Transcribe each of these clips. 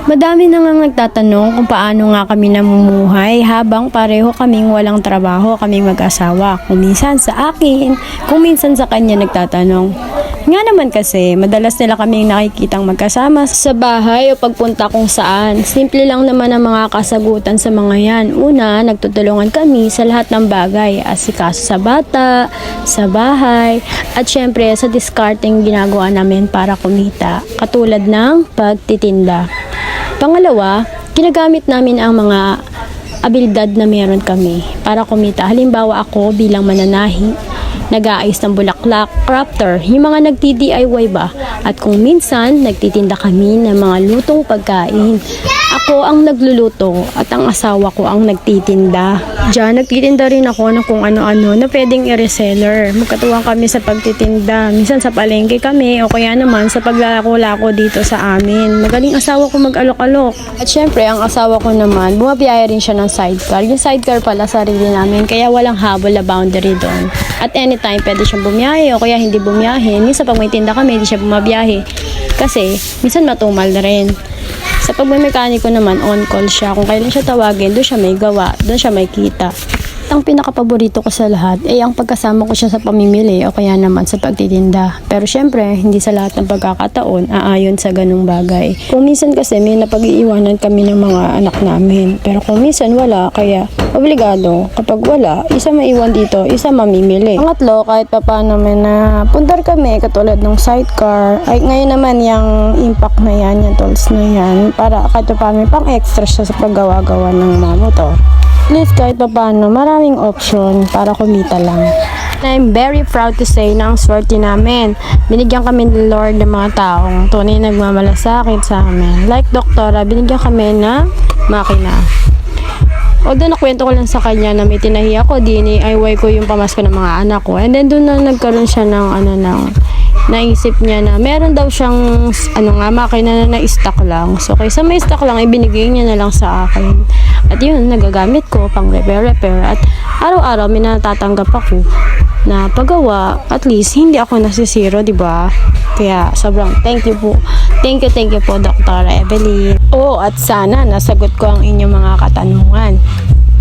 Madami na nga nagtatanong kung paano nga kami namumuhay habang pareho kaming walang trabaho, kaming mag-asawa. Kung minsan sa akin, kung minsan sa kanya nagtatanong. Nga naman kasi, madalas nila kaming nakikitang magkasama sa bahay o pagpunta kung saan. Simple lang naman ang mga kasagutan sa mga yan. Una, nagtutulungan kami sa lahat ng bagay. Asikaso sa bata, sa bahay, at syempre sa discarding ginagawa namin para kumita. Katulad ng pagtitinda. Pangalawa, ginagamit namin ang mga abilidad na meron kami para kumita. Halimbawa ako bilang mananahi, nag-aayos ng bulaklak, crafter, yung mga nagti-DIY ba? At kung minsan, nagtitinda kami ng mga lutong pagkain. Ako ang nagluluto at ang asawa ko ang nagtitinda. Diyan, nagtitinda rin ako ng kung ano-ano na pwedeng i-reseller. Magkatuwang kami sa pagtitinda. Minsan sa palengke kami o kaya naman sa paglalako-lako dito sa amin. Magaling asawa ko mag-alok-alok. At syempre, ang asawa ko naman, bumabiyaya rin siya ng sidecar. Yung sidecar pala sarili namin, kaya walang habol na boundary doon. At anytime, pwede siyang bumiyahe o kaya hindi bumiyahe. Minsan pag may tinda kami, hindi siya bumabiyahe. Kasi, minsan matumal na rin. Sa pagmamekaniko naman, on-call siya. Kung kailan siya tawagin, doon siya may gawa, doon siya may kita. Ang pinakapaborito ko sa lahat ay ang pagkasama ko siya sa pamimili o kaya naman sa pagtitinda. Pero syempre, hindi sa lahat ng pagkakataon aayon sa ganung bagay. Kung minsan kasi may napag-iiwanan kami ng mga anak namin. Pero kung minsan wala, kaya obligado. Kapag wala, isa maiwan dito, isa mamimili. Pangatlo, kahit pa paano may napundar kami katulad ng sidecar, ay ngayon naman yung impact na yan, yung tools na yan, para kahit pa paano may pang extra siya sa paggawa-gawa ng mga motor. Please, kahit pa paano, maraming option para kumita lang. I'm very proud to say na ang swerte namin. Binigyan kami ni Lord ng mga taong tunay nagmamalasakit sa amin. Like doktora, binigyan kami na makina. Although nakwento ko lang sa kanya na may tinahi ako, DIY ko yung pamasko ng mga anak ko. And then doon na nagkaroon siya ng naisip niya na meron daw siyang makina na na-stock lang. So kaysa may stock lang, ibinigay niya na lang sa akin. At yun, nagagamit ko pang repair. At araw-araw may natatanggap ako na paggawa. At least, hindi ako nasisiro, di ba? Kaya, sobrang thank you po. Thank you po, Dr. Evelyn. At sana nasagot ko ang inyong mga katanungan.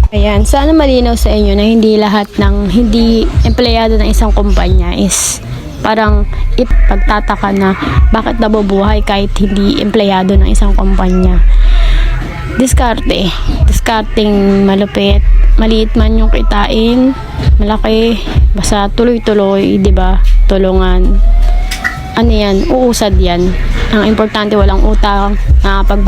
Ayan, sana malinaw sa inyo na hindi lahat ng hindi empleyado ng isang kumpanya is parang pagtataka na bakit nabubuhay kahit hindi empleyado ng isang kumpanya. Discarding malupit, maliit man yung kitain, malaki, basta tuloy-tuloy, di ba? Tulungan. Ano yan? Uusad yan. Ang importante walang utang, nakapagbayad.